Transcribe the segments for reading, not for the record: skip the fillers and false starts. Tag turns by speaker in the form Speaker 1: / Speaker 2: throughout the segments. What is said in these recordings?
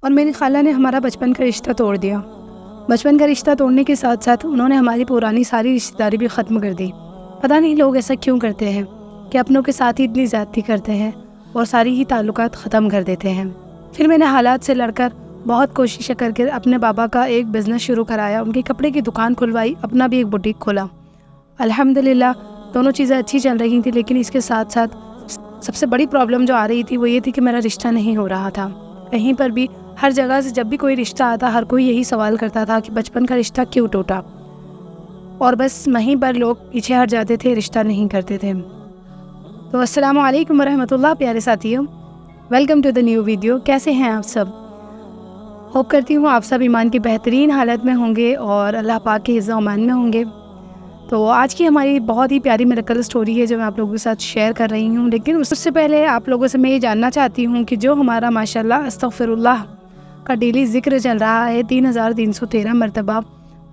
Speaker 1: اور میری خالہ نے ہمارا بچپن کا رشتہ توڑ دیا۔ بچپن کا رشتہ توڑنے کے ساتھ ساتھ انہوں نے ہماری پرانی ساری رشتہ داری بھی ختم کر دی۔ پتہ نہیں لوگ ایسا کیوں کرتے ہیں کہ اپنوں کے ساتھ ہی اتنی زیادتی کرتے ہیں اور ساری ہی تعلقات ختم کر دیتے ہیں۔ پھر میں نے حالات سے لڑ کر بہت کوششیں کر کے اپنے بابا کا ایک بزنس شروع کرایا، ان کی کپڑے کی دکان کھلوائی، اپنا بھی ایک بوٹیک کھولا۔ الحمدللہ دونوں چیزیں اچھی چل رہی تھیں، لیکن اس کے ساتھ ساتھ سب سے بڑی پرابلم جو آ رہی تھی وہ یہ تھی کہ میرا رشتہ نہیں ہو رہا تھا۔ کہیں پر بھی ہر جگہ سے جب بھی کوئی رشتہ آتا ہر کوئی یہی سوال کرتا تھا کہ بچپن کا رشتہ کیوں ٹوٹا، اور بس وہیں پر لوگ پیچھے ہٹ جاتے تھے، رشتہ نہیں کرتے تھے۔ تو السلام علیکم ورحمۃ اللہ پیارے ساتھیوں، welcome to the new video. کیسے ہیں آپ سب؟ ہوپ کرتی ہوں آپ سب ایمان کی بہترین حالت میں ہوں گے اور اللہ پاک کے حفظ و امان میں ہوں گے۔ تو آج کی ہماری بہت ہی پیاری میریکل سٹوری ہے جو میں آپ لوگوں کے ساتھ شیئر کر رہی ہوں، لیکن اس سے پہلے آپ لوگوں سے میں یہ جاننا چاہتی ہوں کہ جو ہمارا ماشاءاللہ استغفر اللہ کا ڈیلی ذکر چل رہا ہے 3313 مرتبہ،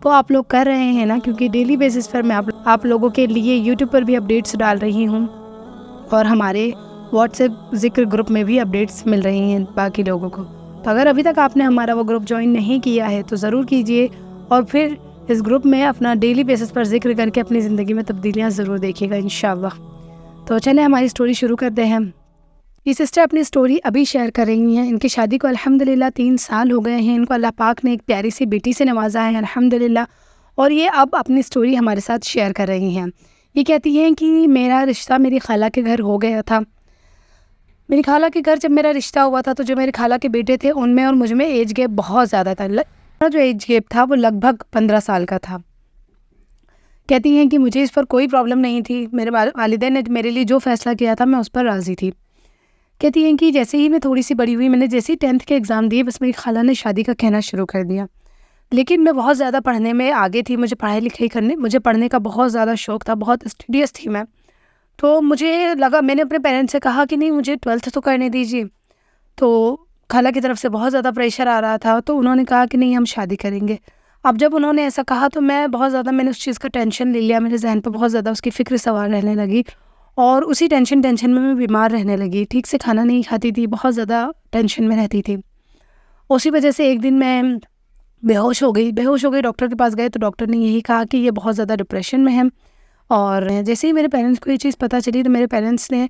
Speaker 1: وہ آپ لوگ کر رہے ہیں نا؟ کیونکہ ڈیلی بیسس پر میں آپ لوگوں کے لیے یوٹیوب پر بھی اپڈیٹس ڈال رہی ہوں اور ہمارے واٹس ایپ ذکر گروپ میں بھی اپڈیٹس مل رہی ہیں باقی لوگوں کو۔ تو اگر ابھی تک آپ نے ہمارا وہ گروپ جوائن نہیں کیا ہے تو ضرور کیجئے، اور پھر اس گروپ میں اپنا ڈیلی بیسس پر ذکر کر کے اپنی زندگی میں تبدیلیاں ضرور دیکھیے گا انشاءاللہ۔ تو چلیں ہماری سٹوری شروع کرتے ہیں۔ یہ سسٹر اپنی سٹوری ابھی شیئر کر رہی ہیں۔ ان کی شادی کو الحمدللہ 3 سال ہو گئے ہیں۔ ان کو اللہ پاک نے ایک پیاری سی بیٹی سے نوازا ہے الحمدللہ، اور یہ اب اپنی سٹوری ہمارے ساتھ شیئر کر رہی ہیں۔ یہ کہتی ہیں کہ میرا رشتہ میری خالہ کے گھر ہو گیا تھا۔ میری خالہ کے گھر جب میرا رشتہ ہوا تھا تو جو میری خالہ کے بیٹے تھے ان میں اور مجھ میں ایج گیپ بہت زیادہ تھا۔ جو ایج گیپ تھا وہ لگ بھگ 15 سال کا تھا۔ کہتی ہیں کہ مجھے اس پر کوئی پرابلم نہیں تھی، میرے والدین نے میرے لیے جو فیصلہ کیا تھا میں اس پر راضی تھی۔ کہتی ہیں کہ جیسے ہی میں تھوڑی سی بڑی ہوئی، میں نے جیسے ہی 10th کے ایگزام دیے، بس میری خالہ نے شادی کا کہنا شروع کر دیا۔ لیکن میں بہت زیادہ پڑھنے میں آگے تھی، مجھے پڑھنے کا بہت زیادہ شوق تھا، بہت اسٹوڈیس تھی میں۔ تو مجھے لگا، میں نے اپنے پیرنٹس سے کہا کہ نہیں مجھے 12th تو کرنے دیجیے۔ تو خالہ کی طرف سے بہت زیادہ پریشر آ رہا تھا، تو انہوں نے کہا کہ نہیں ہم شادی کریں گے۔ اب جب انہوں نے ایسا کہا تو میں نے اس چیز کا ٹینشن لے لیا، میرے ذہن پہ بہت زیادہ اس کی فکر سوار رہنے لگی، اور اسی ٹینشن میں بیمار رہنے لگی، ٹھیک سے کھانا نہیں کھاتی تھی، بہت زیادہ ٹینشن میں رہتی تھی۔ اسی وجہ سے ایک دن میں بے ہوش ہو گئی۔ ڈاکٹر کے پاس گئے تو ڈاکٹر نے یہی کہا کہ یہ بہت زیادہ ڈپریشن میں ہے۔ اور جیسے ہی میرے پیرنٹس کو یہ چیز پتہ چلی تو میرے پیرنٹس نے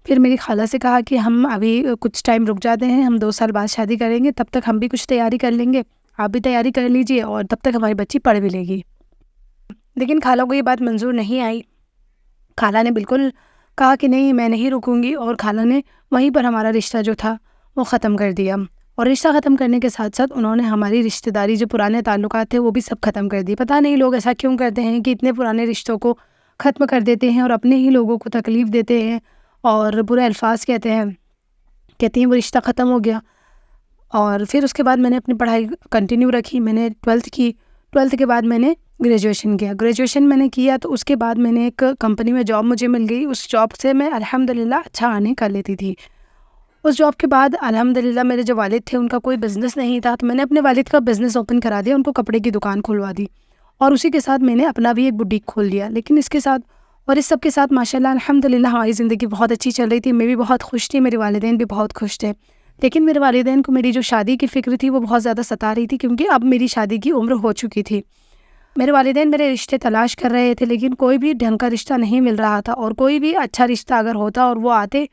Speaker 1: پھر میری خالہ سے کہا کہ ہم ابھی کچھ ٹائم رک جاتے ہیں، ہم 2 سال بعد شادی کریں گے، تب تک ہم بھی کچھ تیاری کر لیں گے، آپ بھی تیاری کر لیجئے، اور تب تک ہماری بچی پڑھ بھی لے گی۔ لیکن خالہ کو یہ بات منظور نہیں آئی۔ خالہ نے بالکل کہا کہ نہیں میں نہیں رکوں گی، اور خالہ نے وہیں پر ہمارا رشتہ جو تھا وہ ختم کر دیا۔ اور رشتہ ختم کرنے کے ساتھ ساتھ انہوں نے ہماری رشتہ داری جو پرانے تعلقات تھے وہ بھی سب ختم کر دی۔ پتہ نہیں لوگ ایسا کیوں کرتے ہیں کہ اتنے پرانے رشتوں کو ختم کر دیتے ہیں اور اپنے ہی لوگوں کو تکلیف دیتے ہیں اور برے الفاظ کہتے ہیں وہ رشتہ ختم ہو گیا۔ اور پھر اس کے بعد میں نے اپنی پڑھائی کنٹینیو رکھی، میں نے 12th کی۔ 12th کے بعد میں نے گریجویشن میں نے کیا، تو اس کے بعد میں نے ایک کمپنی میں جاب مجھے مل گئی۔ اس جاب سے میں الحمدللہ اچھا ارننگ کر لیتی تھی۔ اس جاب کے بعد الحمدللہ میرے جو والد تھے ان کا کوئی بزنس نہیں تھا، تو میں نے اپنے والد کا بزنس اوپن کرا دیا، ان کو کپڑے کی دکان کھلوا دی، اور اسی کے ساتھ میں نے اپنا بھی ایک بوٹیک کھول دیا۔ لیکن اس سب کے ساتھ ماشاءاللہ الحمدللہ ہماری زندگی بہت اچھی چل رہی تھی، میں بھی بہت خوش تھی، میرے والدین بھی بہت خوش تھے۔ لیکن میرے والدین کو میری جو شادی کی فکر تھی وہ بہت زیادہ ستا رہی تھی، کیونکہ اب میری شادی کی عمر ہو چکی تھی۔ میرے والدین میرے رشتے تلاش کر رہے تھے، لیکن کوئی بھی ڈھنگ کا رشتہ نہیں مل رہا تھا، اور کوئی بھی اچھا رشتہ اگر ہوتا اور وہ آتے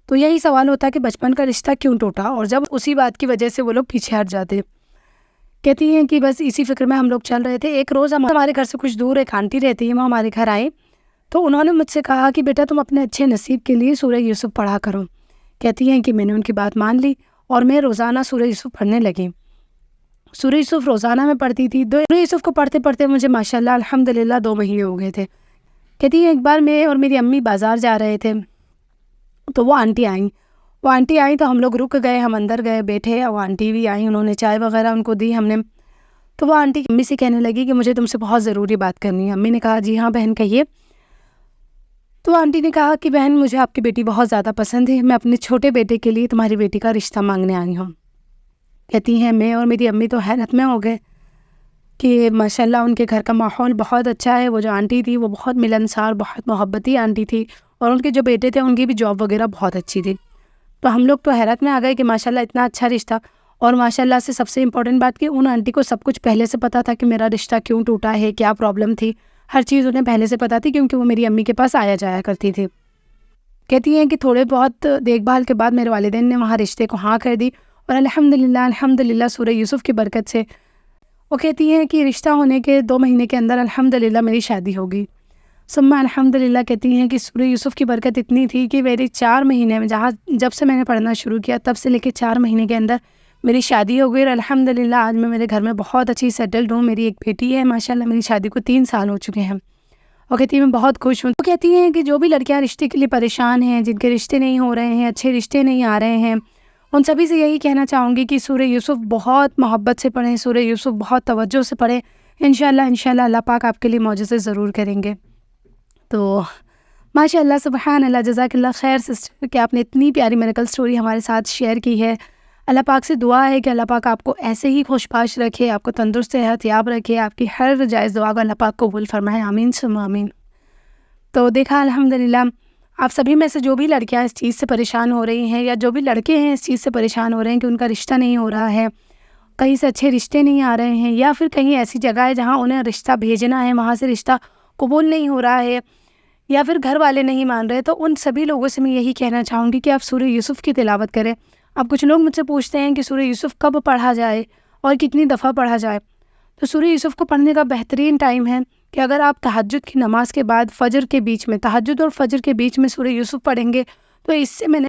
Speaker 1: تو یہی سوال ہوتا کہ بچپن کا رشتہ کیوں ٹوٹا، اور جب اسی بات کی وجہ سے وہ لوگ پیچھے ہٹ جاتے۔ کہتی ہیں کہ بس اسی فکر میں ہم لوگ چل رہے تھے۔ ایک روز ہمارے گھر سے کچھ دور ایک آنٹی رہتی ہے، وہ ہمارے گھر آئے تو انہوں نے مجھ سے کہا کہ بیٹا تم اپنے اچھے نصیب کے لیے سورہ یوسف پڑھا کرو۔ کہتی ہیں کہ میں نے ان کی بات مان لی اور میں روزانہ سورہ یوسف پڑھنے لگی۔ سورہ یوسف روزانہ میں پڑھتی تھی۔ سورہ یوسف کو پڑھتے پڑھتے مجھے ماشاءاللہ الحمدللہ 2 مہینے ہو گئے تھے۔ کہتی ہیں ایک بار میں اور میری امی بازار جا رہے تھے تو وہ آنٹی آئیں تو ہم لوگ رک گئے، ہم اندر گئے بیٹھے، وہ آنٹی بھی آئیں، انہوں نے چائے وغیرہ ان کو دی ہم نے۔ تو وہ آنٹی امی سے کہنے لگی کہ مجھے تم سے بہت ضروری بات کرنی ہے۔ امی نے کہا جی ہاں بہن کہیے۔ تو آنٹی نے کہا کہ بہن مجھے آپ کی بیٹی بہت زیادہ پسند ہے، میں اپنے چھوٹے بیٹے کے لیے تمہاری بیٹی کا رشتہ مانگنے آئی ہوں۔ کہتی ہیں میں اور میری امی تو حیرت میں ہو گئے کہ ماشاءاللہ ان کے گھر کا ماحول بہت اچھا ہے۔ وہ جو آنٹی تھی وہ بہت ملنسار، بہت محبتی آنٹی تھی، اور ان کے جو بیٹے تھے ان کی بھی جاب وغیرہ بہت اچھی تھی۔ تو ہم لوگ تو حیرت میں آ گئے کہ ماشاءاللہ اتنا اچھا رشتہ، اور ماشاءاللہ سے سب سے امپورٹنٹ بات کہ ان آنٹی کو سب کچھ پہلے سے پتہ تھا کہ میرا رشتہ کیوں ٹوٹا ہے، کیا پرابلم تھی، ہر چیز انہیں پہلے سے پتہ تھی، کیونکہ وہ میری امی کے پاس آیا جایا کرتی تھی۔ کہتی ہیں کہ تھوڑے بہت دیکھ بھال کے بعد میرے والدین نے وہاں رشتے کو ہاں کر دی، اور الحمدللہ سورہ یوسف کی برکت سے وہ کہتی ہیں کہ رشتہ ہونے کے 2 مہینے کے اندر الحمدللہ میری شادی ہوگی۔ ثم الحمدللہ کہتی ہیں کہ سورہ یوسف کی برکت اتنی تھی کہ میری 4 مہینے میں جب سے میں نے پڑھنا شروع کیا تب سے لے کے 4 مہینے کے اندر میری شادی ہو گئی، اور الحمدللہ آج میں میرے گھر میں بہت اچھی سیٹلڈ ہوں۔ میری ایک بیٹی ہے، ماشاءاللہ میری شادی کو 3 سال ہو چکے ہیں، اور کہتی ہیں میں بہت خوش ہوں۔ وہ کہتی ہیں کہ جو بھی لڑکیاں رشتے کے لیے پریشان ہیں، جن کے رشتے نہیں ہو رہے ہیں، اچھے رشتے نہیں آ رہے ہیں، ان سبھی سے یہی کہنا چاہوں گی کہ سورہ یوسف بہت محبت سے پڑھیں، سورہ یوسف بہت توجہ سے پڑھیں، انشاءاللہ اللہ پاک آپ کے لیے معجزے ضرور کریں گے۔ تو ماشاءاللہ سبحان اللہ، جزاک اللہ خیر سسٹر کہ آپ نے اتنی پیاری میریکل سٹوری ہمارے ساتھ شیئر کی ہے۔ اللہ پاک سے دعا ہے کہ اللہ پاک آپ کو ایسے ہی خوش باش رکھے، آپ کو تندرست صحت یاب رکھے، آپ کی ہر جائز دعا کو اللہ پاک قبول فرمائے، آمین ثم آمین۔ تو دیکھا الحمدللہ آپ سبھی میں سے جو بھی لڑکیاں اس چیز سے پریشان ہو رہی ہیں، یا جو بھی لڑکے ہیں اس چیز سے پریشان ہو رہے ہیں کہ ان کا رشتہ نہیں ہو رہا ہے، کہیں سے اچھے رشتے نہیں آ رہے ہیں، یا پھر کہیں ایسی جگہ ہے جہاں انہیں رشتہ بھیجنا ہے وہاں سے رشتہ قبول نہیں ہو رہا ہے، یا پھر گھر والے نہیں مان رہے، تو ان سبھی لوگوں سے میں یہی کہنا چاہوں گی کہ آپ سورہ یوسف کی تلاوت کریں۔ اب کچھ لوگ مجھ سے پوچھتے ہیں کہ سورہ یوسف کب پڑھا جائے اور کتنی دفعہ پڑھا جائے، تو سورہ یوسف کو پڑھنے کا بہترین ٹائم ہے کہ اگر آپ تہجد کی نماز کے بعد فجر کے بیچ میں، تہجد اور فجر کے بیچ میں سورہ یوسف پڑھیں گے، تو اس سے میں نے